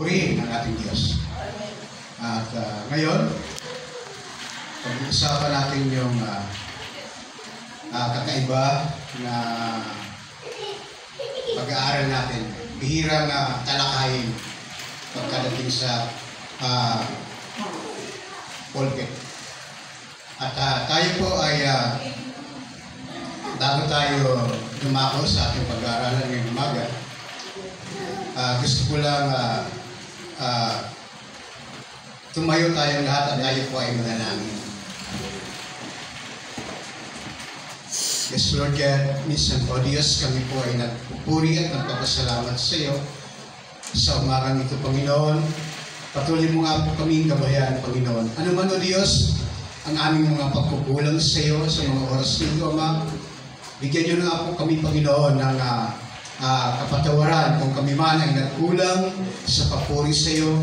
purihin ang ating Diyos. At ngayon, pag-uusapan natin yung kakaiba na pag-aaral natin. Bihirang talakayin pagkadating sa pulpit. At tayo po ay bago tayo dumako sa ating pag-aaralan ngayong umaga, gusto ko lang tumayo tayong lahat at tayo po ay manalangin. Yes, Lord God, minsan po Diyos, kami po ay nagpupuri at nagpapasalamat sa iyo sa umagang ito, Panginoon. Patuloy mo nga po kaming gabayan, Panginoon. Ano man o Diyos, ang aming mga pagkukulang sa iyo sa mga oras nito, Ama. Bigyan niyo na po kami, Panginoon, ng kapatawaran kung kami man ay nagkulang sa papuri sa iyo,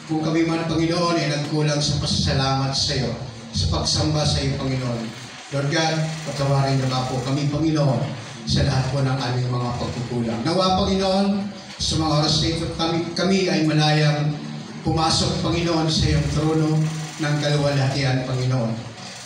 kung kami man, Panginoon, ay nagkulang sa pasasalamat sa iyo, sa pagsamba sa iyo, Panginoon. Lord God, patawarin niyo na po kami, Panginoon, sa lahat po ng aming mga pagkukulang. Nawa, Panginoon, sa mga oras nito, kami ay malayang pumasok, Panginoon, sa iyong trono ng kaluwalhatian, Panginoon.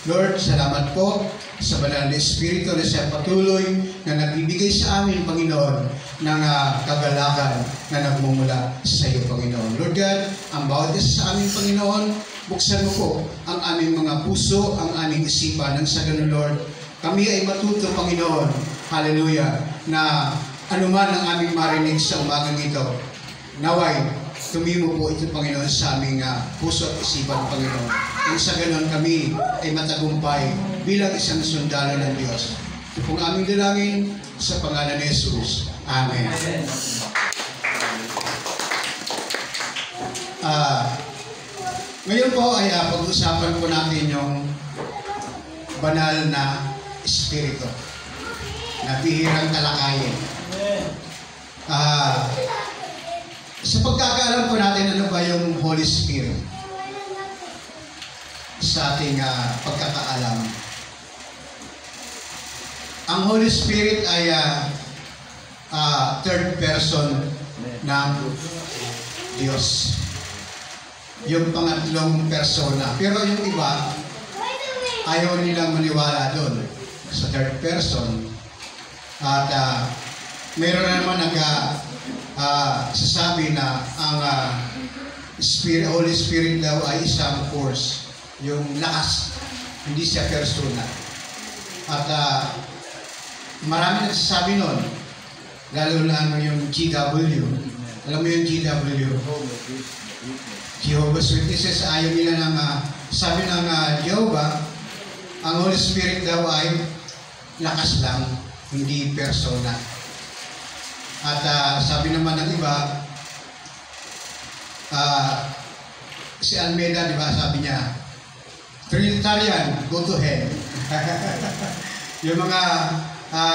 Lord, salamat po sa banal na Espiritu na siya patuloy na nagbibigay sa amin, Panginoon, ng kagalakan na nagmumula sa iyo, Panginoon. Lord God, ang bawat isa sa amin, Panginoon, buksan mo po ang aming mga puso, ang aming isipan, nang sa ganun, Lord, kami ay matuto, Panginoon, hallelujah, na anuman ang aming marinig sa umagang ito, naway, tumimo po ito, Panginoon, sa aming puso at isipan, Panginoon. Nang sa ganun, kami ay matagumpay bilang isang sundalo ng Diyos. Ito pong aming dalangin sa pangalan ni Jesus. Amen. Ngayon po ay pag-usapan po natin yung banal na Espiritu na bihirang talakayin. Sa pagkakaalam po natin, ano ba yung Holy Spirit? Sa ating pagkakaalam. Ang Holy Spirit ay third person ng Diyos. Yung pangatlong persona. Pero yung iba, ayaw nilang maniwala doon sa third person. At meron na naman sasabi na ang Holy Spirit daw ay isang force. Yung lakas, hindi siya persona. At marami nagsasabi nun, lalo na yung GW. Alam mo yung GW? Jehovah's Witnesses, ayaw nila ng sabi ng Jehovah, ang Holy Spirit daw ay lakas lang, hindi persona. At sabi naman ng iba, si Almeida, di ba, sabi niya, Trinitarian, go to hell. Yung mga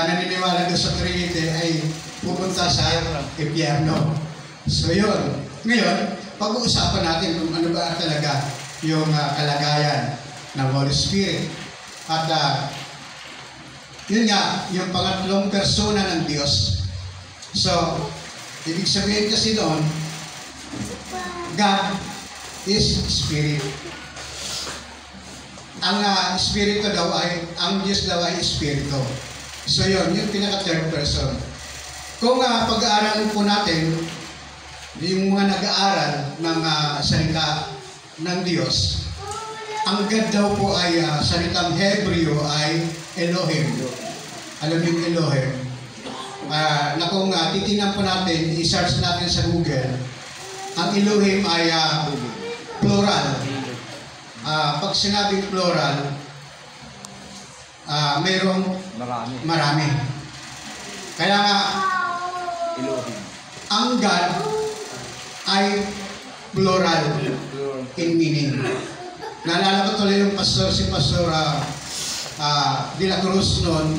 naniniwala doon sa Trinity ay pupunta sa impyerno. So yun. Ngayon, pag-uusapan natin kung ano ba talaga yung kalagayan ng Holy Spirit. At yun nga, yung pangatlong persona ng Diyos. So, ibig sabihin kasi doon, God is Spirit. Ang Espiritu daw ay, ang Diyos daw ay Espiritu. So yun, yung pinaka-third person. Kung pag-aaralan po natin, yung mga nag-aaral ng salita ng Diyos, ang God daw po ay salitang Hebreo ay Elohim. Alam yung Elohim? Na kung titingnan po natin, i-search natin sa Google, ang Elohim ay plural. Pag sinabing plural, mayroong marami. Kaya nga, ang God ay plural in meaning. Naalala ko tuloy yung si Pastor De La Cruz noon,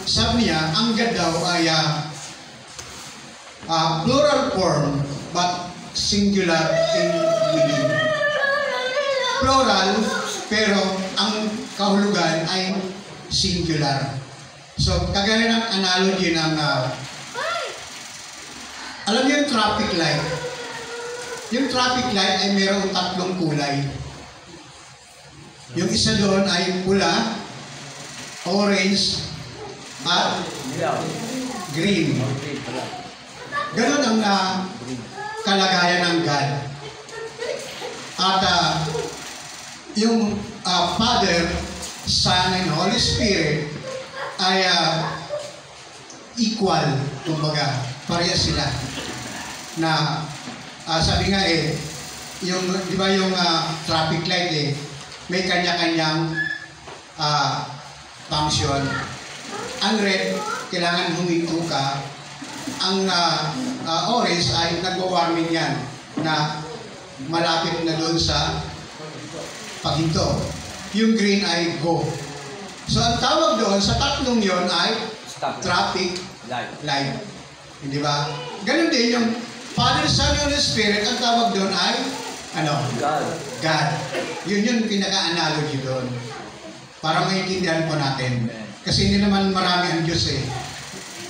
sabi niya, ang God daw ay plural form but singular in meaning. Plural, pero ang kahulugan ay singular. So, kagaya ng analogy ng alam niyo yung traffic light. Yung traffic light ay mayroong tatlong kulay. Yung isa doon ay pula, orange, at green. Ganon ang kalagayan ng God. At yung Father, Son, and Holy Spirit ay equal, kumbaga, pareha sila. Na sabi nga yung, di ba yung traffic light may kanya-kanyang function. Ang red, kailangan huminto ka. Ang orange ay nagwa-warning yan na malapit na doon sa paghinto. Yung green ay go. So ang tawag doon sa tatlong yon ay traffic light. Hindi ba? Ganun din yung Father, Son, and Holy Spirit, ang tawag doon ay God. Yun yung pinaka-analogy doon. Para maintindihan po natin. Kasi hindi naman marami ang Diyos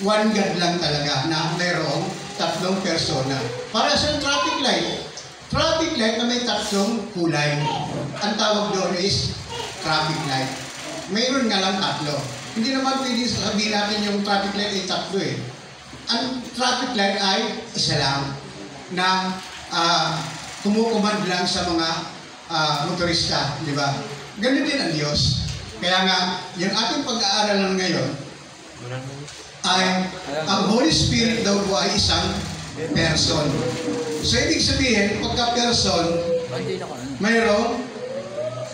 One God lang talaga na mayroong tatlong persona. Para sa traffic light. Traffic light na may tatlong kulay. Ang tawag doon is traffic light. Mayroon nga lang tatlo. Hindi naman pwede sabihin natin yung traffic light ay tatlo Ang traffic light ay isa lang na kumukumand lang sa mga motorista, di ba? Ganun din ang Diyos. Kaya nga, yung ating pag-aaralan ngayon ay ang Holy Spirit daw po ay isang person. So, ibig sabihin, pagka-person, mayroong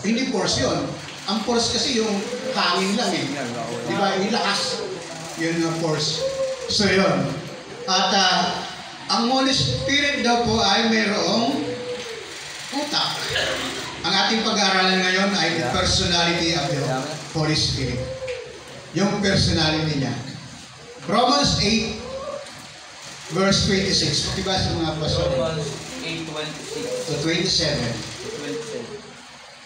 hindi force yun. Ang force kasi yung hangin lang Di ba? Yung lakas. Yun yung force. So, yun. At ang Holy Spirit daw po ay mayroong utak. Ang ating pag-aaralan ngayon ay the personality of the Holy Spirit. Yung personality niya. Romans 8, verse 26. Diba sa mga pastor? Romans 8:26 to 27.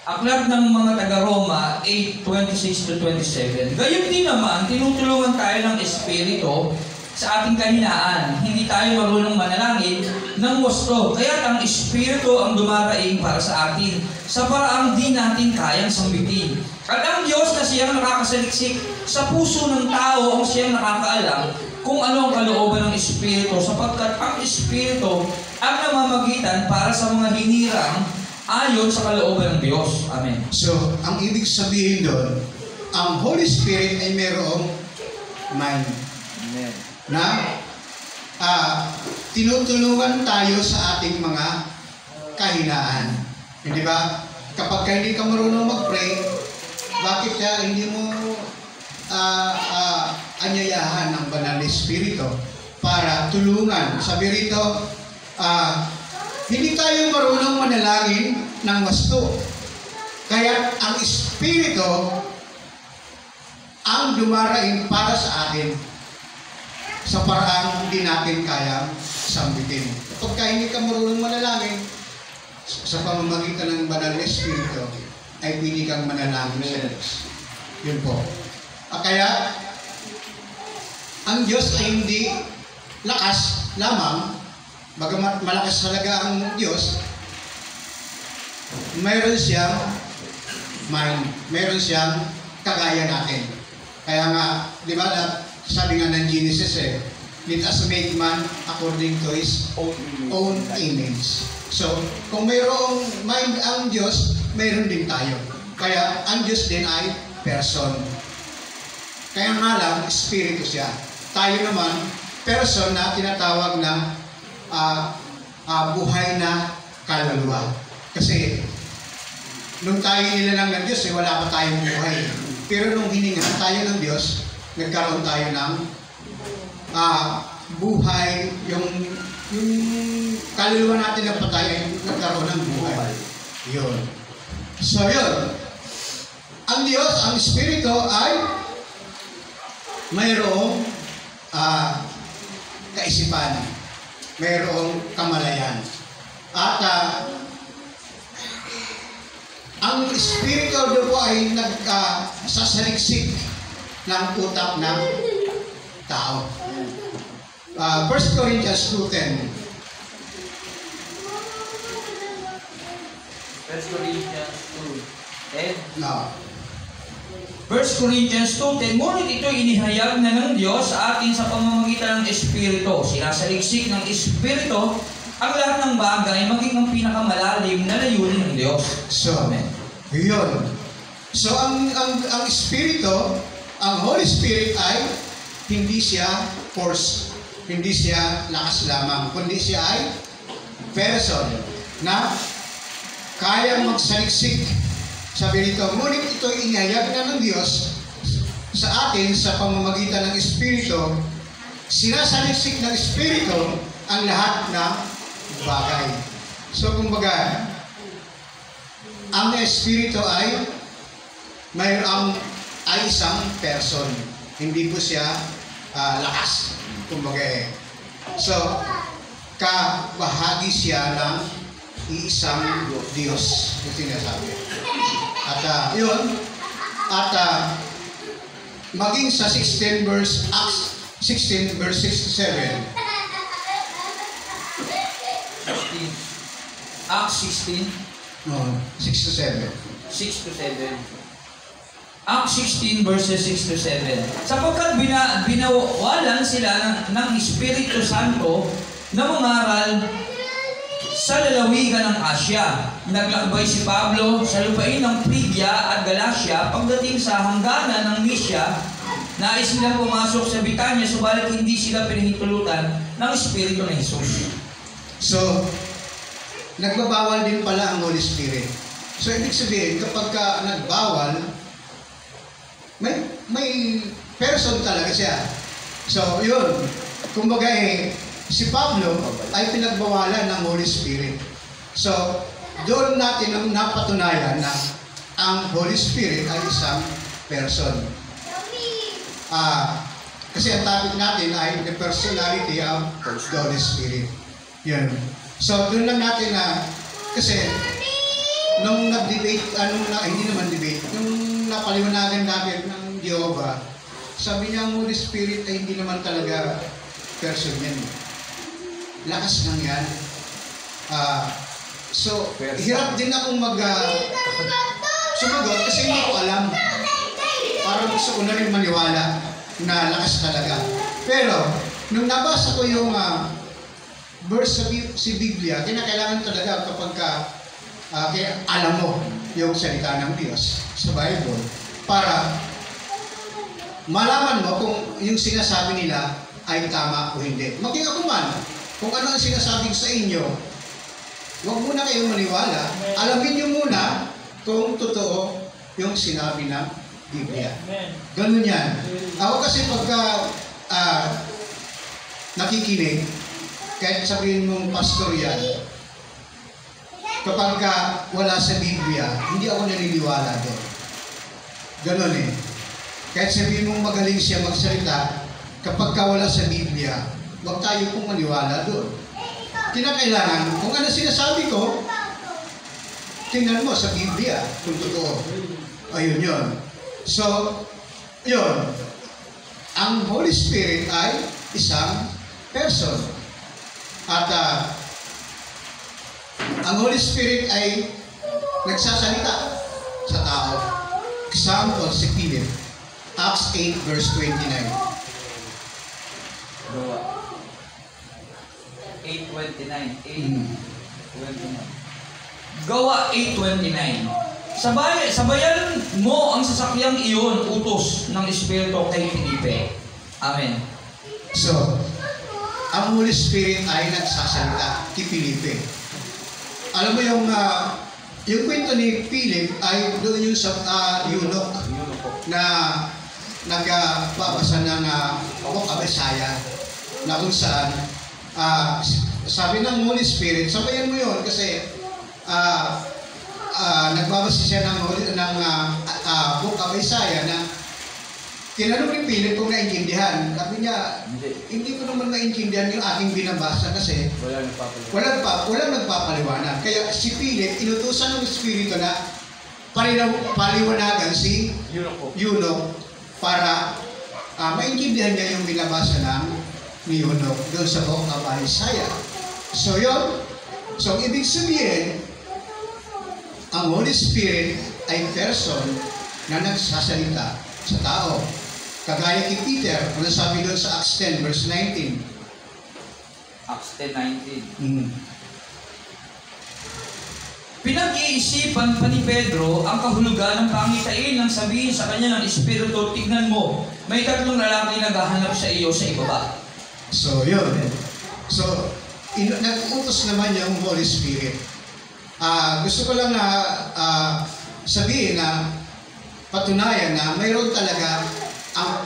Aklat ng mga taga-Roma 8:26 to 27. Gayon din naman, tinutulungan tayo ng Espiritu sa ating kahinaan. Hindi tayo marunong manalangin ng gusto. Kaya ang Espiritu ang dumaraing para sa atin sa paraang di natin kayang sambitin. At ang Diyos na siyang nakakasaliksik sa puso ng tao ang siyang nakakaalam kung ano ang kalooban ng Espiritu, sapagkat ang Espiritu ang namamagitan para sa mga hinirang ayon sa kalooban ng Diyos. Amen. So, ang ibig sabihin doon, ang Holy Spirit ay mayroong mind. Amen. Na tinutulungan tayo sa ating mga kahinaan. Hindi ba? Kapag hindi ka marunong mag-pray, bakit hindi mo anyayahan ng banal na Espiritu para tulungan? Sabi rito, hindi tayo marunong manalangin ng wasto. Kaya ang Espiritu ang dumaraing para sa atin sa paraang hindi natin kayang sambitin. Kapag hindi ka marunong manalangin, sa pamamagitan ng banal na Espiritu, ay pwede kang manalangin sa Diyos. Yun po. Kaya, ang Diyos ay hindi lakas lamang, bagamat malakas talaga ang Diyos, mayroon siyang mind, mayroon siyang kagaya natin. Kaya nga, di ba, sabi nga ng Genesis let us make man according to his own image. So, kung mayroong mind ang Diyos, mayroon din tayo. Kaya, ang Diyos din ay person. Kaya nga lang, Espiritu siya. Tayo naman, person na tinatawag na buhay na kaluluwa. Kasi, nung tayo nilalang ng Diyos, wala pa tayong buhay. Pero nung hininga tayo ng Diyos, nagkaroon tayo ng buhay, yung kaluluwa natin na patay ay nagkaroon ng buhay. Yun. So, yun. Ang Diyos, ang Espiritu ay mayroong kaisipan, mayroong kamalayan. At ang Espiritu doon po ay nagsasaliksik ng utak ng tao. 1 Corinthians 2:10. 1 Corinthians 2:10. No. 1 Corinthians 2:10, ngunit ito inihayag na ng Diyos sa atin sa pamamagitan ng Espiritu. Sinasaliksik ng Espiritu ang lahat ng bagay, maging ang pinakamalalim na layunin ng Diyos. So, Amen. yun. So, ang Espiritu, ang Holy Spirit ay hindi siya force, hindi siya lakas lamang, kundi siya ay person na kaya magsaliksik. Sabi rito, ngunit ito inihayag na ng Diyos sa atin sa pamamagitan ng Espiritu. Sinasaliksik ng Espiritu ang lahat ng bagay. So, kumbaga, ang Espiritu ay ay isang person. Hindi po siya lakas. Kumbaga So, kabahagi siya ng iisang Diyos. Ito sinasabi. At yun. At maging sa 16 verse, Acts 16 verse 6 to 7. Acts 16, No, 6 to 7. 6 to 7. Acts 16 verses 6 to 7. Sapagkat binawalan sila ng Espiritu Santo na mangaral sa lalawigan ng Asya. Naglakbay si Pablo sa lupain ng Phrygia at Galatia. Pagdating sa hangganan ng Mysia, nais silang pumasok sa Bitanya, subalit hindi sila pinahintulutan ng Espiritu ng Jesus. So, nagbabawal din pala ang Holy Spirit. So, ibig sabihin, kapag nagbawal, may person talaga siya. So, yun. Kumbaga si Pablo ay pinagbawalan ng Holy Spirit. So, doon natin napatunayan na ang Holy Spirit ay isang person. Kasi ang topic natin ay the personality of the Holy Spirit. Yun. So, doon lang natin kasi nung nag-debate, hindi naman debate, nung napaliwanagan natin ng Jehovah, sabi niya ang Holy Spirit ay hindi naman talaga person yan. Lakas lang yan. So, hirap din akong sumagot kasi hindi ko alam. Parang gusto ko na rin maniwala na lakas talaga. Pero, nung nabasa ko yung verse sa Biblia, kinakailangan talaga kapag kaya alam mo yung salita ng Diyos sa Bible para malaman mo kung yung sinasabi nila ay tama o hindi. Maging ako man, kung ano ang sinasabi sa inyo, huwag muna kayong maniwala. Alamin niyo muna kung totoo yung sinabi ng Biblia. Ganun yan. Ako kasi pagka nakikinig, kahit sabihin mong pastor yan, kapag wala sa Biblia, hindi ako naniniwala doon. Ganun Kahit sabihin mong magaling siya magsalita, kapag wala sa Biblia, huwag tayo pong maniwala doon. Kinakailangan, kung ano sinasabi ko, tingnan mo sa Biblia, kung totoo. Ayun yun. So, yun. Ang Holy Spirit ay isang person. At ang Holy Spirit ay nagsasalita sa tao. Example, si Philip. Acts 8 verse 29. Gawa 8:29. 8:29. Gawa 8:29. Sabayan mo ang sasakyang iyon, utos ng Espiritu kay Felipe. Amen. So, ang Holy Spirit ay nagsasalita kay Felipe. Alam mo yung kwento ni Philip ay doon yung sa eunuch na nagbabasa ng Book of Isaiah na kung saan sabi ng Holy Spirit, sabayan mo yun kasi nagbabasa siya ng Book of Isaiah na tinanong ni Philip kung naintindihan. Sabi niya, hindi ko naman naintindihan yung aking binabasa kasi walang nagpapaliwanag. Kaya si Philip, inutusan ng Espiritu na paliwanagan si eunuch para maintindihan niya yung binabasa ni eunuch doon sa Book of Isaiah. So yun. So ibig sabihin, ang Holy Spirit ay person na nagsasalita sa tao. Kagaya kay Peter, ano sabi doon sa Acts 10 verse 19? Acts 10:19. Pinag-iisipan pa ni Pedro ang kahulugan ng pangitain ng sabihin sa kanya ng Espiritu, tignan mo, may 3 lalaki naghahanap sa iyo sa ibaba. So, yun. So, nag-utos naman yung Holy Spirit. Gusto ko lang na sabihin na patunayan na mayroon talaga,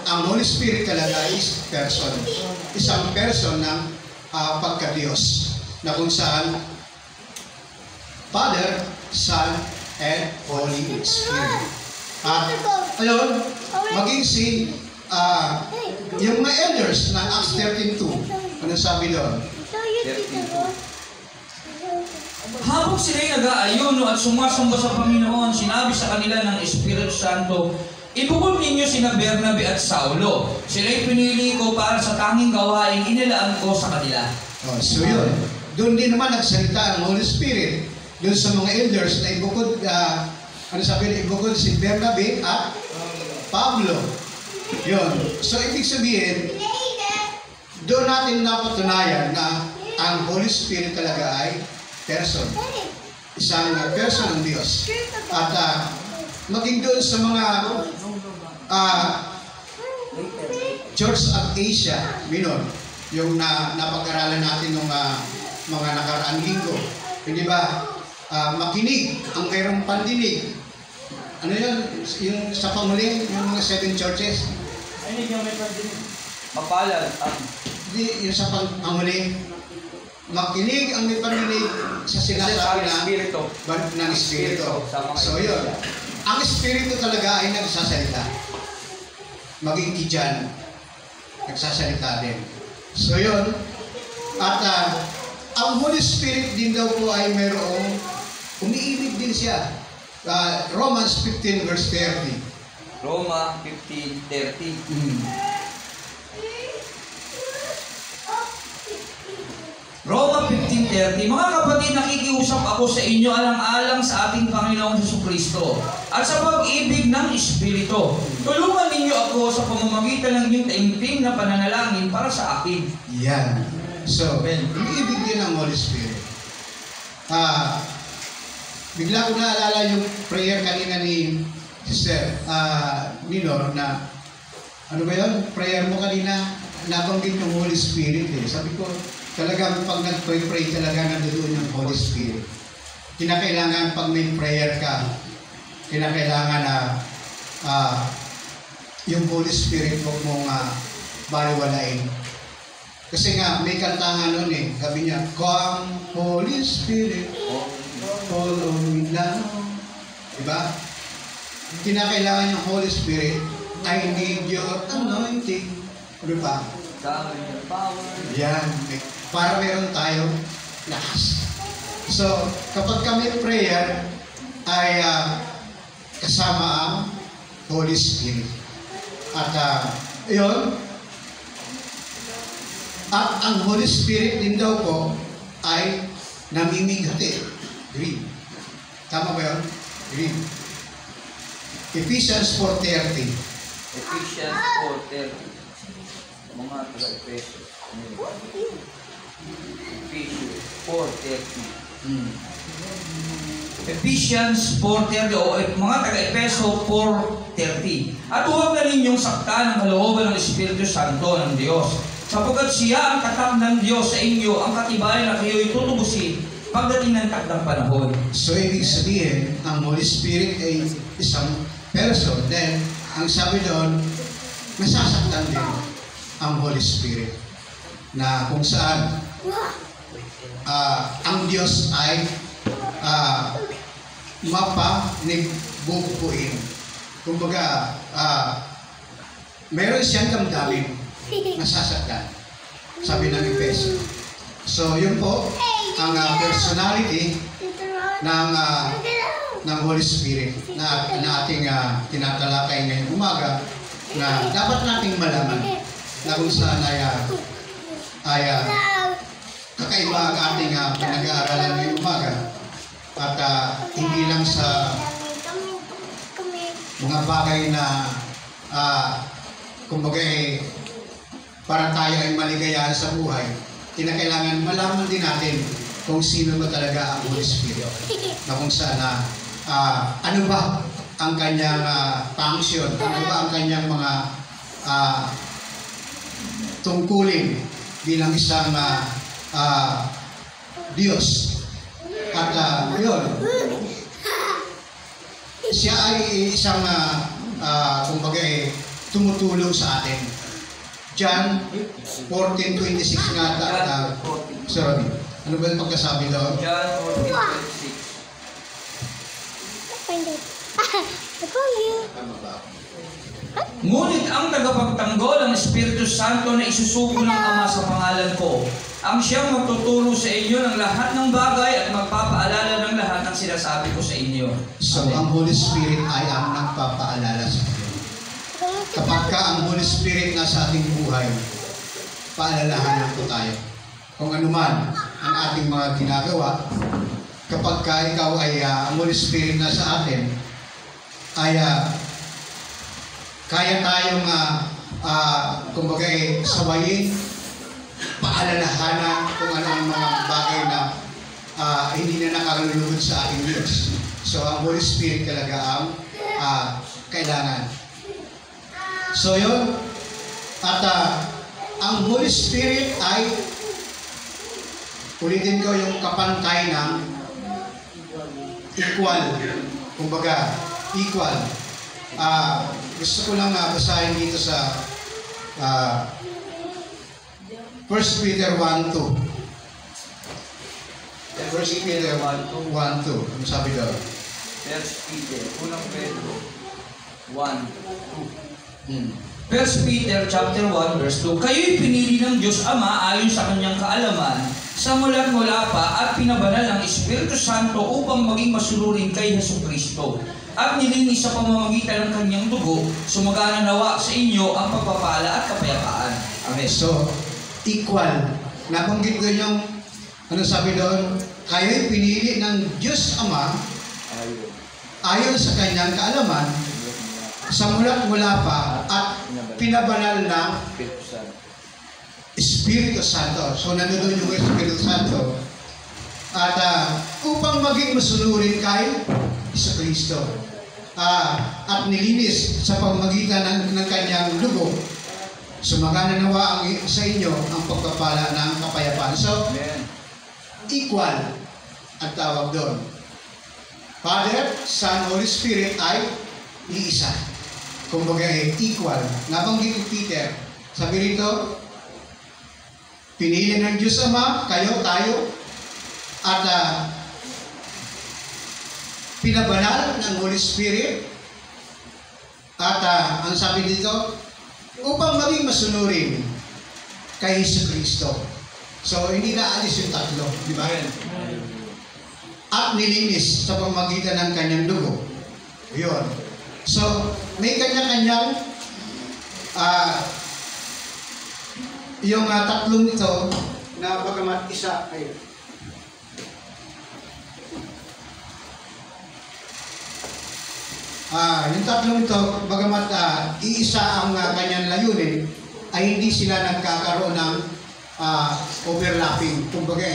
ang Holy Spirit talaga is person. Isang person ng pagka-Diyos na kung saan Father, Son, and Holy Spirit. Ayun, maging yung mga elders na Acts 13:2, ano sabi doon? 13:2. Habang sila'y nag-aayuno at sumasamba sa Panginoon, sinabi sa kanila ng Espiritu Santo, ibukod ninyo sina Bernabe at Saulo. Sila'y pinili ko para sa tanging gawain inilaan ko sa kanila. So yun, doon din naman nagsalita ang Holy Spirit. Doon sa mga elders na ibukod, ibukod si Bernabe at Pablo. Yun. So, ibig sabihin, doon natin napatunayan na ang Holy Spirit talaga ay person. Isang person ng Diyos. At maging doon sa mga Church of Asia Minor, yung napag-aralan natin ng mga nakaraang linggo. Hindi ba? Makinig ang mayroong pandinig. Ano yun? Yung sa panguling, yung mga 7 churches. Ay, hindi yung may pandinig. Mapalad. Hindi, yung sa panguling. Makinig ang may pandinig sa sinasabi ng Espiritu. So yun. Ang Espiritu talaga ay nagsasalita. Maging Kijan, nagsasalita din. So yun. At ang Holy Spirit din daw po ay mayroong umiibig din siya. Romans 15 verse 30. Roma 15:30. Roma 15:30. Mga kapatid, nakikiusap ako sa inyo alang-alang sa ating Panginoong Jesucristo at sa pag-ibig ng Espiritu. Tulungan ninyo ako sa pamamagitan ng inyong taimtim na pananalangin para sa akin. Yan. So, umiibig din ang Holy Spirit. Bigla ko naalala yung prayer kanina ni Sister Minor na, ano ba yun? Prayer mo kanina, nabanggit yung Holy Spirit eh. Sabi ko, talagang pag nag-pray talaga nandoon yung Holy Spirit. Kinakailangan pag may prayer ka, kinakailangan na yung Holy Spirit huwag mong baliwalain. Kasi nga, may kantangan nun eh. Sabi niya, come Holy Spirit, follow me now. Diba? Kinakailangan yung Holy Spirit, I need your anointing. Ano pa? Yan. Para meron tayong lakas. So, kapag kami prayer, ay kasama ang Holy Spirit. At yun, at ang Holy Spirit din daw po ay namimigati. Green. Tama ba yun? Green. Ephesians 4:30. Ephesians 4:30. Mga taga-Efeso. Ephesians 4:30. Ephesians 4:30 o mga taga-Efeso 4:30. At huwag na ninyong saktan ang kalooban ng Espiritu Santo ng Diyos, sapagkat siya ang katak ng Diyos sa inyo, ang katibayan na kayo'y tutubusin pagdating ng takdang panahon. So, ibig sabihin, ang Holy Spirit ay isang person. Then, ang sabi doon, nasasaktan din ang Holy Spirit. Na kung saan ang Diyos ay mapanigbubuin. Kumbaga, meron siyang damdamin, nasasaktan. Sabi ng Efeso. So, yun po, ang personality ng Holy Spirit na ating tinatalakay ngayong umaga na dapat nating malaman na kung saan ay kakaiba ang ating pinag-aaralan ngayong umaga. At hindi lang sa mga bagay na kumbaga para tayo ay maligayahan sa buhay, kinakailangan malaman din natin kung sino ba talaga ang Holy Spirit. Na kung saan ano ba ang kanyang function, ano ba ang kanyang mga tungkulin bilang isang Diyos. At yun, siya ay isang kumbaga tumutulong sa atin. John 14:26 nga Sir Ronnie, ano ba yung pagkasabi doon? John 14:26. Ngunit ang tagapagtanggol, ang Espiritu Santo na isusugo ng Ama sa pangalan ko, ang siyang magtuturo sa inyo ng lahat ng bagay at magpapaalala ng lahat ng sinasabi ko sa inyo. So, ang Holy Spirit ay ang nagpapaalala sa atin. Kapag ka ang Holy Spirit nasa ating buhay, paalalahanan ko tayo. Kung ano man ang ating mga ginagawa, kapag ka ikaw ay ang Holy Spirit nasa atin, ay kaya tayong kumbaga sabayin, paalalahanan kung ano ang mga bagay na hindi na nakalulugod sa ating Diyos. So, ang Holy Spirit talaga ang kailangan. So, yun. At ang Holy Spirit ay, ulitin ko yung kapantay ng equal. Kumbaga, equal. Gusto ko lang basahin dito sa 1 Peter 1:2. 1 Peter 1:2. Ano sabi daw? 1 Peter, unang Pedro 1:2. 1 Peter chapter 1 verse 2. Kayo'y pinili ng Diyos Ama ayon sa kanyang kaalaman, sa mula pa at pinabanal ng Espiritu Santo upang maging masunurin kay Jesucristo. At nilinis sa pamamagitan ng kanyang dugo, sumagana nawa sa inyo ang pagpapala at kapayapaan. Okay, so, equal. Nabanggit ko yung, ano sabi doon? Kayo'y pinili ng Diyos Ama ayon sa kanyang kaalaman, sa mula pa at pinabanal ng Espiritu Santo. So, nandun yung Espiritu Santo. At upang maging masunurin kay Jesucristo. At nilinis sa pamamagitan ng kanyang dugo, sumagana nawa sa inyo ang pagpapala ng kapayapaan. So, equal ang tawag doon. Father, Son, Holy Spirit ay iisa. Kumbaga equal. Nabanggit ni Peter, sabi rito, pinili ng Diyos Ama, tayo, at pinabanal ng Holy Spirit, at ang sabi dito, upang maging masunurin kay Jesucristo. So, hindi na alis yung tatlo, di ba? At nilinis sa pamamagitan ng kanyang dugo. Yun. So, may kanya-kanyang yung tatlong ito na bagamat isa ay yung tatlong ito, bagamat iisa ang kanyang layunin, ay hindi sila nagkakaroon ng overlapping. Kumbaga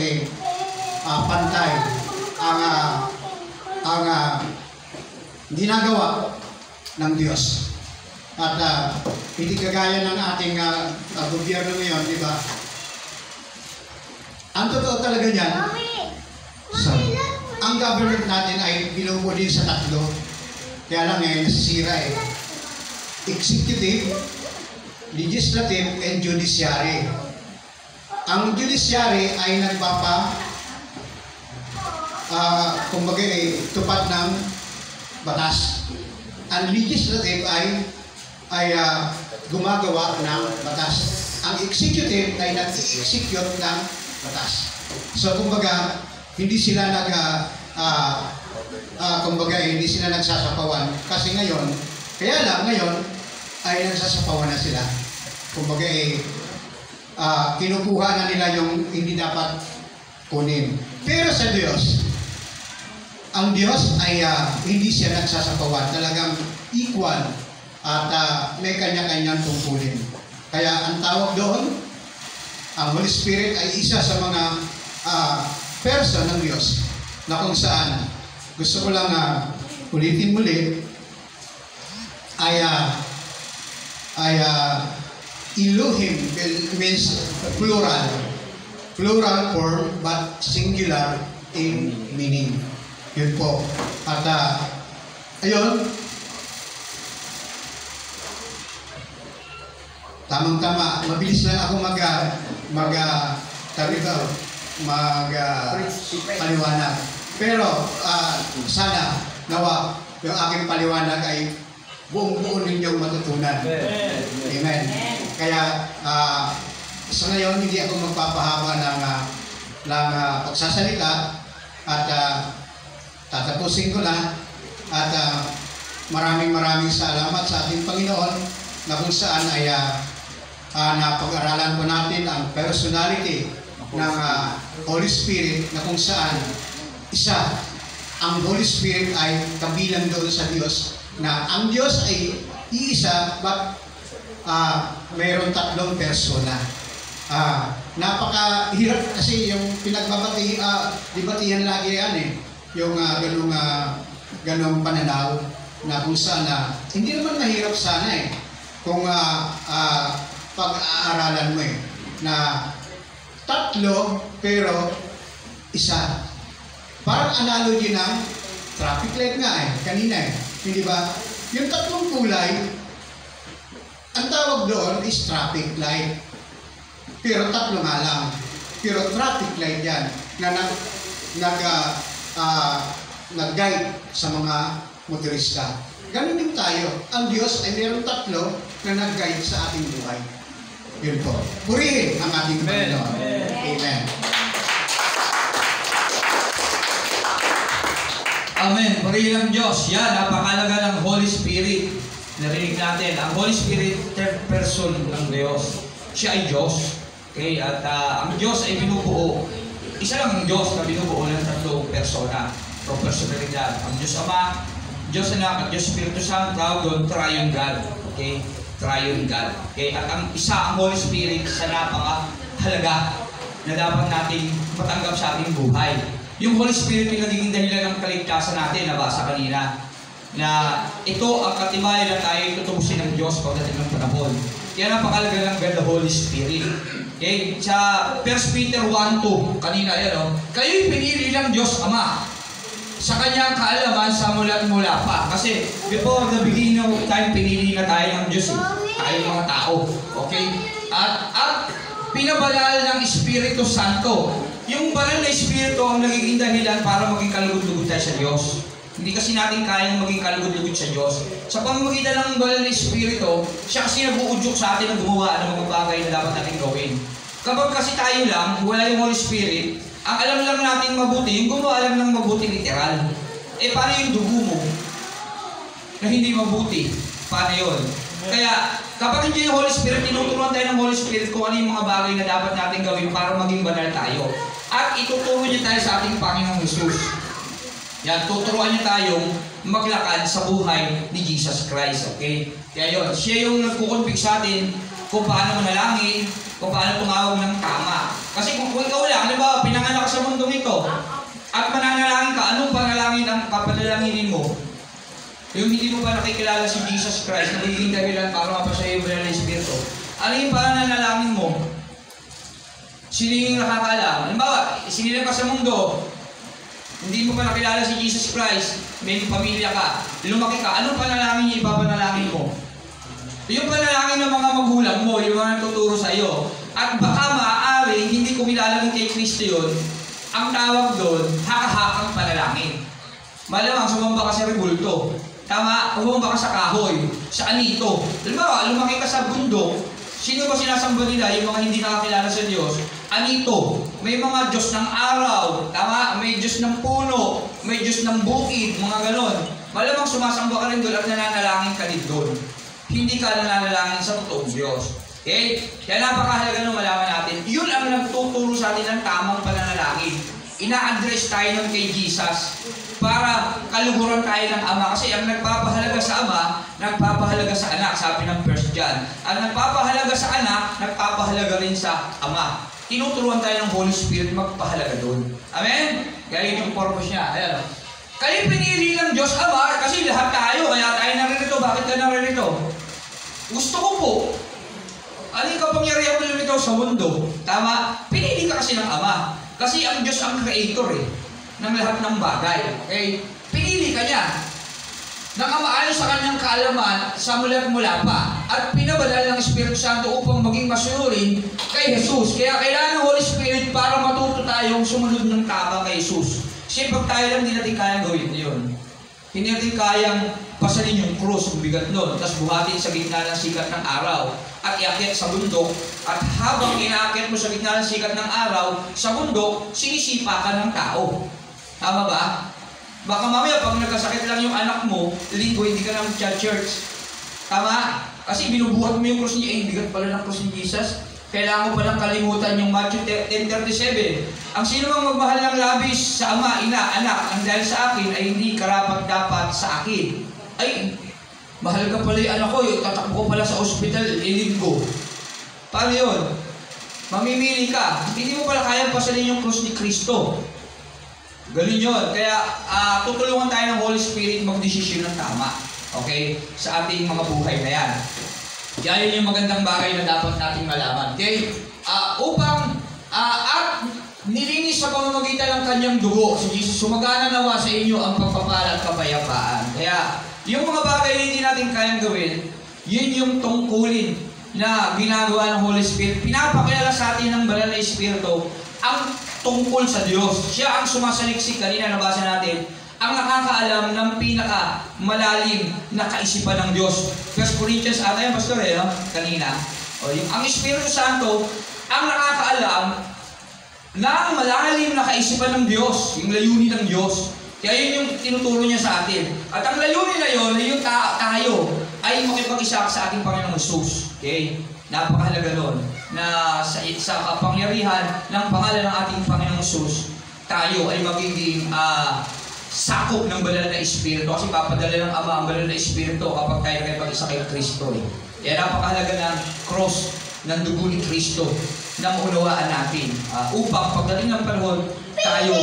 pantay ang ginagawa ng Diyos. At hindi kagaya ng ating gobyerno ngayon, di ba? Ang totoo talaga niyan, ang government natin ay binubuo din sa tatlo. Kaya lang nasisira Executive, Legislative, and Judiciary. Ang Judiciary ay kumbaga tupad ng batas. Ang Legislative ay gumagawa ng batas. Ang Executive ay nag-execute ng batas. So kumbaga, hindi sila hindi sila nagsasapawan. Kasi ngayon ay nagsasapawan na sila. Kumbaga kinukuha na nila yung hindi dapat kunin. Pero sa Diyos, ang Diyos ay hindi siya nagsasapawan, talagang equal at may kanya-kanyang tungkulin. Kaya ang tawag doon, ang Holy Spirit ay isa sa mga person ng Diyos na kung saan gusto ko lang ulitin muli ay Elohim means plural form but singular in meaning. Yun po. At ayun, tamang-tama, mabilis lang ako paliwanag. Pero sana nawa yung aking paliwanag ay buong-buo ninyong matutunan. Amen. Kaya sa ngayon hindi ako magpapahaba ng pagsasalita at tatapusin ko na at maraming salamat sa ating Panginoon na kung saan ay napag-aralan po natin ang personality ng Holy Spirit na kung saan isa, ang Holy Spirit ay kabilang doon sa Diyos na ang Diyos ay iisa but mayroon tatlong persona. Napakahirap kasi yung debatihan lagi yan yung ganong pananaw na kung saan hindi naman mahirap sana kung pag-aaralan mo na tatlo pero isa. Parang analogy ng traffic light nga kanina hindi ba? Yung tatlong kulay, ang tawag doon is traffic light. Pero tatlo nga lang. Pero traffic light yan na nag-guide sa mga motorista. Ganun din tayo. Ang Diyos ay mayroong tatlo na nag-guide sa ating buhay. Yun po. Purihin ang ating Panginoon. Amen. Amen. Purihin ang Diyos. Yan, napakalaga ng Holy Spirit. Narinig natin, ang Holy Spirit, third person ng Diyos. Siya ay Diyos. Okay? At ang Diyos ay binubuo. Isa lang ang Diyos na binubuo ng tatlong persona o personalidad. Ang Diyos Ama, Diyos Anak, at Diyos Espiritu Santo, doon, Triune God. Okay? Triune God. Okay? At ang isa, ang Holy Spirit, sa napakahalaga na dapat natin matanggap sa ating buhay. Yung Holy Spirit yung nagiging dahilan ng kaligtasan natin, nabasa kanina, na ito ang katibayan na tayo tutubusin ng Diyos pagdating ng panahon. Yan ang pakalaga ng God, the Holy Spirit. Okay? Sa 1 Peter 1:2, kanina yan, kayo'y pinili ng Diyos Ama sa kanyang kaalaman sa mula pa. Kasi before the beginning of time, pinili na tayo ng Diyos. Tayo mga tao. Okay? At pinabalal ng Espiritu Santo. Yung banal na Espiritu ang nagiging dahilan para maging kalugod-lugod tayo sa Diyos. Hindi kasi natin kayang maging kalugod-lugod sa Diyos. Sa pamamagitan ng banal na Espiritu, siya kasi nag-uudyok sa atin na gumawa ng mga bagay na dapat natin gawin. Kapag kasi tayo lang, wala yung Holy Spirit, ang alam lang natin mabuti, yung gumawa lang ng mabuti literal. Paano yung dugo mo na hindi mabuti? Paano yun? Kaya, kapag hindi yung Holy Spirit, tinuturuan tayo ng Holy Spirit kung ano yung mga bagay na dapat natin gawin para maging banal tayo. At ituturo niya tayo sa ating Panginoong Jesus. Yan, tuturuan niya tayong maglakad sa buhay ni Jesus Christ. Okay? Kaya yun, siya yung nagkukonfig sa atin kung paano manalangin, kung paano tumawag ng tama. Kasi kung ikaw lang, halimbawa, pinanganak sa mundong ito, at mananalangin ka, anong panalangin ang papanalanginin mo? Yung hindi mo pa nakikilala si Jesus Christ, nagiging dahilan para mapasaya yung banal na Espiritu. Ano yung pananalangin mo? Sino yung nakakaalam? Halimbawa, sinilang ka sa mundo, hindi mo pa nakilala si Jesus Christ, may pamilya ka, lumaki ka, anong panalangin yung ipapanalangin mo? Yung panalangin ng mga magulang mo, yung mga tuturo sa iyo. At baka maaari, hindi kumilala ng kay Kristo yun, ang tawag doon, haka-hakang panalangin. Malamang, sumamba ka sa rebulto. Tama, umumba ka sa kahoy, sa anito. Halimbawa, lumaki ka sa bundok, sino ba sinasamba nila yung mga hindi nakakilala sa Diyos? Anito, may mga Diyos ng araw, tama, may Diyos ng puno, may Diyos ng bukid, mga ganon. Malamang sumasamba ka rin doon at nananalangin ka din doon. Hindi ka nananalangin sa totoong Diyos. Okay? Kaya napakahalaga nung malaman natin, yun ang nagtuturo sa atin ng tamang pananalangin. Ina-address tayo nun kay Jesus. para kaluguran tayo ng Ama. Kasi ang nagpapahalaga sa Ama, nagpapahalaga sa anak, sabi ng 1 John. Ang nagpapahalaga sa anak, nagpapahalaga rin sa Ama. Tinuturuan tayo ng Holy Spirit magpahalaga doon. Amen? Kaya yun yung purpose niya. Ayan. Kayo pinili ng Diyos Ama, kasi lahat tayo, kaya tayo naririto. Bakit ka naririto? Gusto ko po. Ano yung kapangyarihan mo lumitaw sa mundo? Tama? Pinili ka kasi ng Ama. Kasi ang Diyos ang creator ng lahat ng bagay. Okay? Pinili ka niya. Nakamaano sa kanyang kaalaman sa mula pa. At pinabadal ng Espiritu Santo upang maging masunurin kay Jesus. Kaya kailangan ng Holy Spirit para matuto tayong sumunod ng tama kay Jesus. Kasi pag tayo lang, hindi natin kayang gawin yun. Hindi natin kayang pasalin yung cross, ang bigat nun. Tapos buhatin sa gitna ng sikat ng araw. At iakyat sa bundok. At habang inaakyat mo sa gitna ng sikat ng araw, sa bundok, sinisipa ka ng tao. Tama ba? Baka mamaya pag nagkasakit lang yung anak mo, linggo hindi ka na mag-church. Tama? Kasi binubuhat mo yung cross niya, bigat pala ng cross ni Jesus. Kailangan mo palang kalimutan yung Matthew 10:37. Ang sino mang magmahal ng labis sa ama, ina, anak, ang dahil sa akin ay hindi karapat-dapat sa akin. Ay, mahal ka pala yung anak ko, tatakbo ko pala sa ospital, linggo. Paano yun? Mamimili ka. Hindi mo pala kayang pasalin yung cross ni Kristo. Ganun yun. Kaya tutulungan tayo ng Holy Spirit magdesisyon ng tama. Okay? Sa ating mga buhay na yan. Kaya yun yung magandang bagay na dapat natin malaman. Okay? Upang at nilinis sa pamamagitan ng kanyang dugo, si Jesus, sumagana nawa sa inyo ang pagpapala at kapayapaan. Kaya yung mga bagay na hindi natin kayang gawin, yun yung tungkulin na ginagawa ng Holy Spirit. Pinapakilala sa atin ng Banal na Espiritu ang tungkol sa Diyos. Siya ang sumasaliksik, kanina nabasa natin, ang nakakaalam ng pinaka-malalim na kaisipan ng Diyos. 1 Corinthians, yan, Pastor, no? Kanina. Ang Espiritu Santo, ang nakakaalam ng malalim na kaisipan ng Diyos, yung layunin ng Diyos. Kaya yun yung tinuturo niya sa atin. At ang layunin na yun, yung tayo ay makipag-isa sa ating Panginoong Jesus. Okay? Napakahalaga nun na sa kapangyarihan ng pangalan ng ating Panginoong Jesus, tayo ay magiging sakop ng Banal na Espiritu. Kasi papadala ng Ama ang Banal na Espiritu kapag tayo nakipag-isa kay Kristo. Kaya napakahalaga ng cross ng dugo ni Kristo na maunawaan natin upang pagdating ng panahon, tayo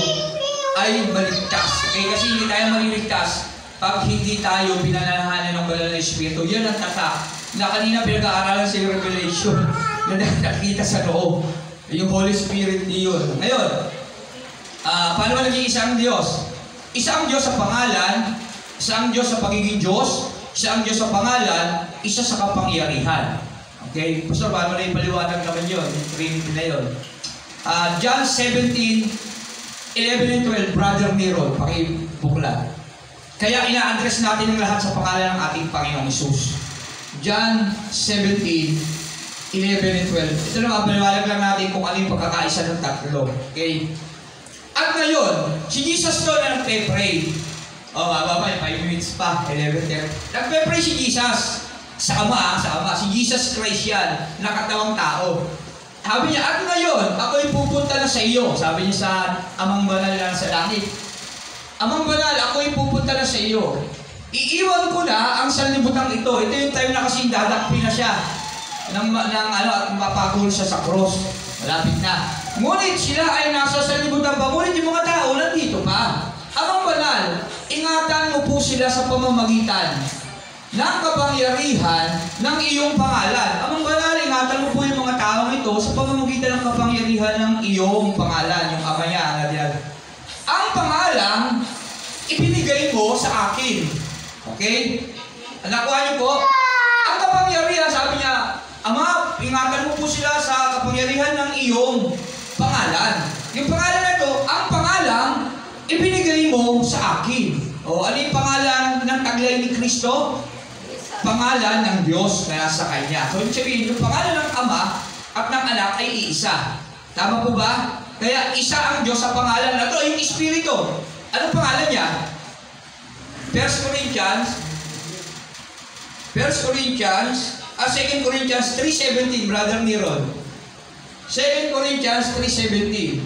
ay maligtas. Okay? Kasi hindi tayo maliligtas pag hindi tayo pinananahanan ng Banal na Espiritu. Yan ang tatak na kanina pinag-aaralan sa Revelation na nakita sa loob. Yung Holy Spirit niyon. Ngayon, paano ba naging isang Diyos? Isang Diyos sa pangalan, isang Diyos sa pagiging Diyos, isang Diyos sa pangalan, isa sa kapangyarihan. Okay? Pastor, paano na yung paliwanag naman yun? Yung Trinity na yun. John 17:11 and 12, Brother Nero, pakibukla. Kaya ina-address natin ang lahat sa pangalan ng ating Panginoong Hesus. John 17:11 and 12. Ito na, paliwanag lang natin kung ano yung pagkakaisa ng tatlo. Okay? At ngayon, si Jesus to na nagpe-pray. May 5 minutes pa, 11:10. Nagpe-pray si Jesus. Sa Ama. Si Jesus Christ yan, nakatawang tao. Sabi niya, at ngayon, ako'y pupunta na sa iyo. Sabi niya sa Amang Banal na sa langit. Amang Banal, ako'y pupunta na sa iyo. Iiwan ko na ang sanlibutan ito. Ito yung time na kasing dadakpi na siya at mapagul siya sa cross. Malapit na. Ngunit sila ay nasa sanlibutan pa. Ngunit yung mga tao nandito pa. Amang Banal, ingatan mo po sila sa pamamagitan ng kapangyarihan ng iyong pangalan. Amang Banal, ingatan mo po yung mga taong ito sa pamamagitan ng kapangyarihan ng iyong pangalan. Yung ama niya. Ang pangalan, ibinigay mo sa akin. Okay? Nakuha niyo po? Ang kapangyarihan, sabi niya, Ama, ingatan mo po sila sa kapangyarihan ng iyong pangalan. Yung pangalan na ito, ang pangalan, ibinigay mo sa akin. Ano yung pangalan ng taglay ni Kristo? Pangalan ng Diyos na nasa Kanya. So, ibig sabihin, yung pangalan ng Ama at ng Anak ay iisa. Tama po ba? Kaya isa ang Diyos sa pangalan na ito, yung Espiritu. Anong pangalan niya? 2 Corinthians 3:17, Brother Niron. 2 Corinthians 3:17.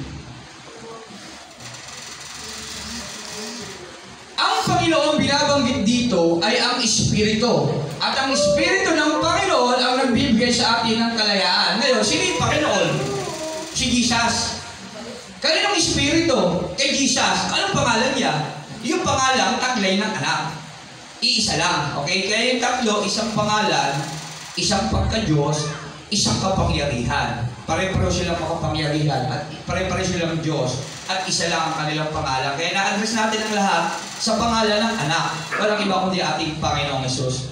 nabanggit dito ay ang Espiritu. At ang Espiritu ng Panginoon ang nagbibigay sa atin ng kalayaan. Ngayon, sino yung Panginoon? Si Jesus. Kaninong Espiritu? Kay Jesus. Anong pangalan niya? Yung pangalan, taglay ng anak. Iisa lang. Okay? Kaya yung tatlo, isang pangalan, isang pagka-Diyos, isang kapangyarihan. Pare-pareho silang makapangyarihan at pare-pareho silang Diyos at isa lang ang kanilang pangalan. Kaya na-address natin ang lahat sa pangalan ng anak. Walang iba kundi ating Panginoong Hesus.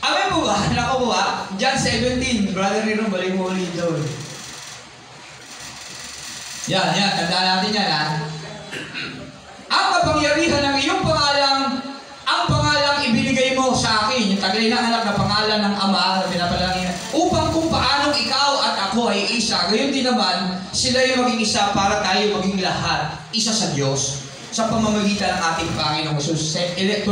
Amen po ba? Nako po ba? John 17. Brother Nino, balik mo ulit doon. Yan. Tandaan natin yan, ha? Ang kapangyarihan ng iyong pangalang, ang pangalang ibinigay mo sa akin, yung taglay ng anak na pangalan ng Ama, na pinapalangin, upang kung paanong ikaw at ako ay isa, gayon din naman, sila yung maging isa para tayo maging lahat, isa sa Diyos, sa pamamagitan ng ating Panginoong Hesus. 12,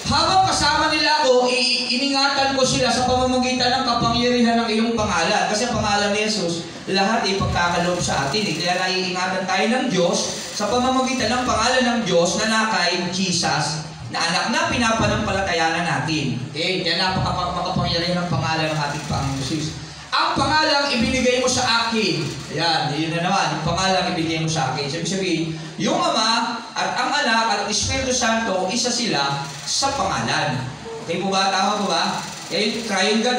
habang kasama nila ako, iningatan ko sila sa pamamagitan ng kapangyarihan ng iyong pangalan. Kasi ang pangalan ni Hesus, lahat ay pagkakaloob sa atin. Kaya naiingatan tayo ng Diyos sa pamamagitan ng pangalan ng Diyos na nakay Jesus, na anak na pinapanampalatayanan natin. Okay? Yan napakapangyarihan ng pangalan ng ating Panginoong Hesus. Ang pangalang ibinigay mo sa akin. Ayan, yun na naman. Yung pangalang ibinigay mo sa akin. Sabi, yung Ama at ang Anak at Espiritu Santo, isa sila sa pangalan. Okay po ba? Tama po ba? Okay, triune God,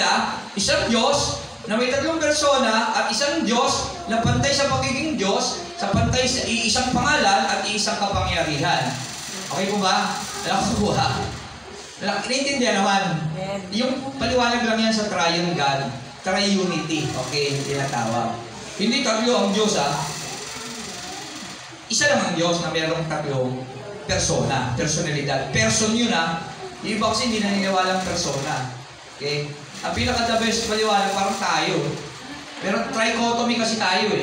isang Diyos na may tatlong persona at isang Diyos na pantay sa pagiging Diyos, sa pantay sa isang pangalan at isang kapangyarihan. Okay po ba? Alam ko po ba? Naintindihan naman. Yung paliwanag lang yan sa triune God. Triunity. Okay, tinatawag. Hindi tatlo ang Diyos, Isa lang ang Diyos na mayroong tatlong persona, personalidad. Person yun, Yung iba kasi hindi naniniwalang persona. Okay? Ang pinaka-the best paliwanag, parang tayo. Pero trichotomy kasi tayo,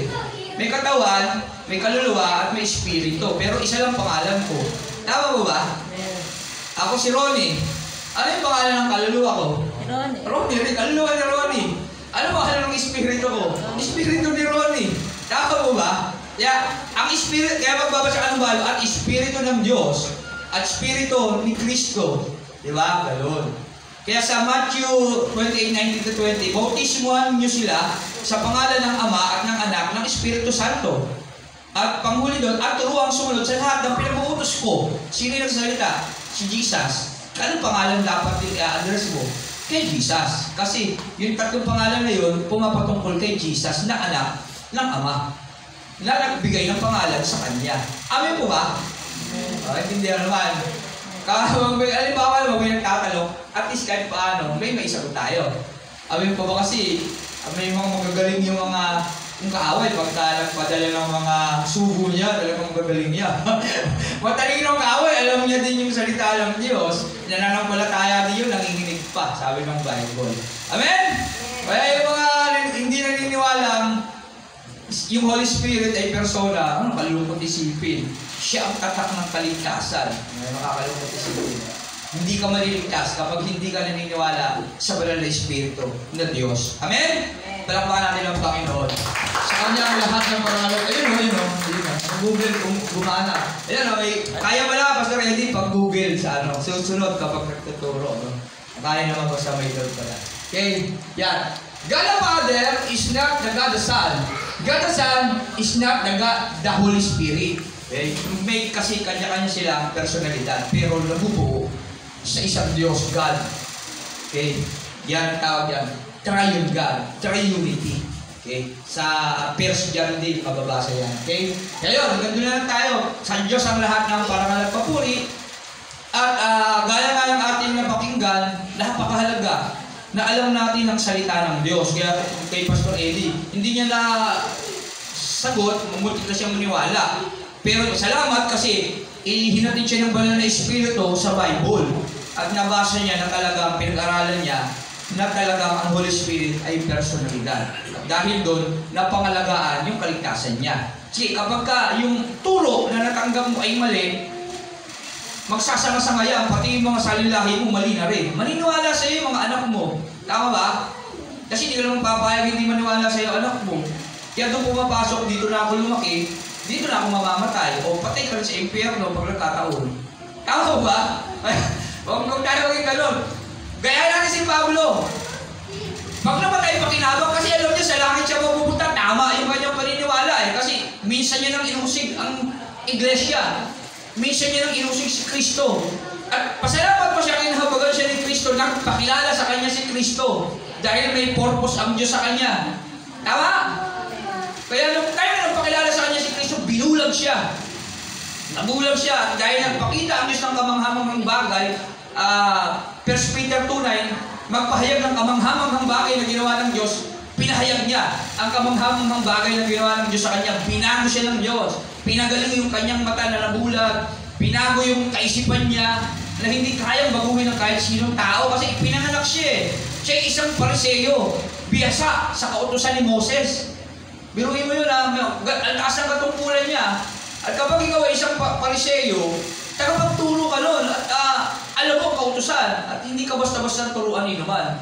May katawan, may kaluluwa, at may espiritu. Pero isa lang pangalan ko. Tama mo ba? Ako si Ronnie. Ano yung pangalan ng kaluluwa ko? Ronnie, kaluluwa ni Ronnie. Ano pangalan ng espiritu ko? Espiritu ni Ronnie. Tama mo ba? Ang espiritu, kaya magbabasa ka ng balo, at espiritu ng Diyos, at espiritu ni Kristo. Diba? Galon. Kaya sa Matthew 28:19-20, bautismuhan niyo sila sa pangalan ng Ama at ng Anak ng Espiritu Santo. At panghuli doon, at turuang sumunod sa lahat ng pinag-uutos ko. Sino yung nagsasalita? Si Jesus. Anong pangalan dapat i-address mo? Kay Jesus. Kasi yung tatlong pangalan na yun, pumapatungkol kay Jesus na anak ng Ama. Na nagbigay ng pangalan sa Kanya. Amen po ba? Hindi naman. Halimbawa, may nagtatalong, at least kahit paano, may sagot tayo. Amen po ba kasi, may mga magagaling yung mga kaaway, pagka nagpadala ng mga sugo niya, talagang magagaling niya. Matalinong kaaway, alam niya din yung salita ng Diyos, nananampalataya din yun, nanginginig pa, sabi ng Bible. Amen? Kaya yung mga hindi naniniwalang yung Holy Spirit ay persona, kalulungkot isipin. Siya ang tatak ng kaligtasan. Makakalungkot isipin. Hindi ka maliligtas kapag hindi ka naniniwala sa banal na Espiritu na Diyos. Amen? Palakpakan natin ang Panginoon. Sa Kanya ang lahat ng pangalan. Ayun. Google kung gumana. Kaya mo na, Pastor Eddie, pag Google sa susunod kapag nagtuturo. Kaya naman basta may doon pala. Okay? Yan. God the Father is not the God the Son. God the Son is not the Holy Spirit. Okay? May kasi kanya-kanya silang personalidad, pero nabubuo sa isang Diyos, God. Okay? Yan ang tawag yan. Triune God. Triunity. Okay? Sa First John din, mababasa yan. Okay? Kaya hanggang doon na lang tayo. Sa Diyos ang lahat ng parangal at papuri. At gaya nga yung ating napakinggan, napakahalaga na alam natin ang salita ng Diyos. Kaya kay Pastor Eddie, hindi niya na sagot, mamuti na siyang maniwala. Pero salamat kasi ihinatid siya ng banal na Espiritu sa Bible. At nabasa niya na talagang pinag-aralan niya na talagang ang Holy Spirit ay personalidad. At dahil doon, napangalagaan yung kaligtasan niya. Kasi kapag yung turo na natanggap mo ay mali, magsasama-sama yan, pati yung mga salilahi mo mali na rin. Maniniwala sa iyo mga anak mo. Tama ba? Kasi hindi ka naman papayag hindi maniwala sa iyo anak mo. Kaya doon pumapasok, dito na ako lumaki, dito na ako mamamatay, o patay ka rin sa impyerno pag nagkataon. Tama ba? ganun. Gaya natin si Pablo. Pag namatay pakinabang, kasi alam niya sa langit siya mapupunta, tama yung kanyang paniniwala eh. Kasi minsan niya nang inusig ang iglesia. Minsan niya nang inusig si Kristo. At pasalamat pa siya kinahabagan siya ni Kristo, nagpakilala sa kanya si Kristo. Dahil may purpose ang Diyos sa kanya. Tama? Kaya nung nagpakilala sa kanya si Kristo, binulag siya. Nabulag siya dahil nagpakita ang Diyos ng kamanghamanghang bagay. 1 Peter 2:9, magpahayag ng kamanghamanghang bagay na ginawa ng Diyos, pinahayag niya ang kamanghamanghang bagay na ginawa ng Diyos sa kanya. Binago siya ng Diyos. Pinagaling yung kanyang mata na nabulag. Binago yung kaisipan niya na hindi kayang baguhin ng kahit sinong tao kasi pinanganak siya eh. Siya ay isang Pariseo, biyasa sa kautusan ni Moses. Biruin mo yun ang taas ng katungkulan niya. At kapag ikaw ay isang Pariseo, tagapagturo ka nun at alam mo ang kautusan at hindi ka basta-basta turuan ni naman.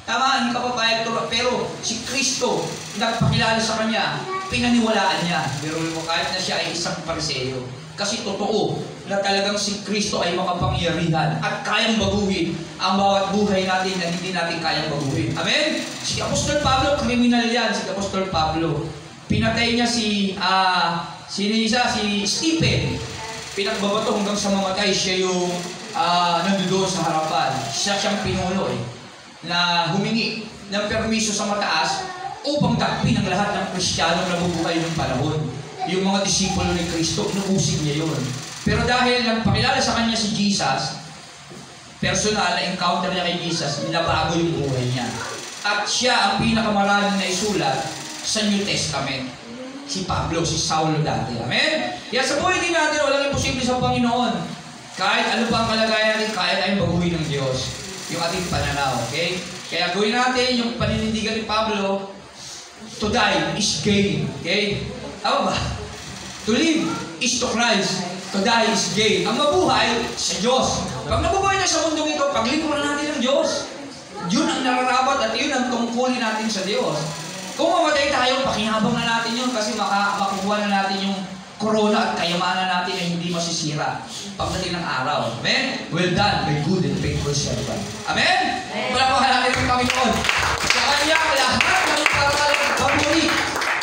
Tama, hindi ka papayag turuan. Pero si Kristo, nagpakilala sa kanya, pinaniwalaan niya. Biruin mo kahit na siya ay isang Pariseo. Kasi totoo na talagang si Kristo ay makapangyarihan at kayang baguhin ang bawat buhay natin na hindi natin kayang baguhin. Amen? Si Apostol Pablo, kriminal yan. Si Apostol Pablo, pinatay niya si Stephen. Pinagbabato hanggang sa mamatay. Siya yung nandoon sa harapan. Siyang pinuno na humingi ng permiso sa mataas upang dakpin ang lahat ng Kristiyanong nabubuhay ng panahon. Yung mga disipulo ni Kristo, inuusig niya yun. Pero dahil nagpakilala sa kanya si Jesus, personal na encounter niya kay Jesus, binabago yung buhay niya. At siya ang pinakamaraming na isulat sa New Testament. Si Pablo, si Saulo dati. Amen? Kaya sa buhay din natin, walang imposible sa Panginoon. Kahit ano pa ang kalagayan natin, kaya tayong baguhin ng Diyos. Yung ating pananaw, okay? Kaya gawin natin yung paninindigan ni Pablo, to die is gain. Okay? Tama ba? To live is to Christ. To die is gain. Ang mabuhay sa Diyos. Pag nabubuhay na sa mundong ito, paglingkuran natin ng Diyos. Yun ang nararapat at yun ang tungkulin natin sa Diyos. Kung mamatay tayo, pakinabang na natin yun kasi makukuha na natin yung corona at kayamanan natin na hindi masisira pagdating ng araw. Amen? Well done, my good and faithful servant. Amen? Palapakan natin ng Panginoon. Sa Kanya, lahat ng parapalang papuri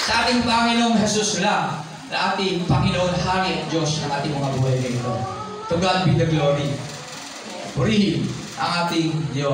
sa ating Panginoong Jesus lang, na ating Panginoon, Hari at Diyos ng ating mga buhay ngayon. To God be the glory. Purihin ang ating Diyos.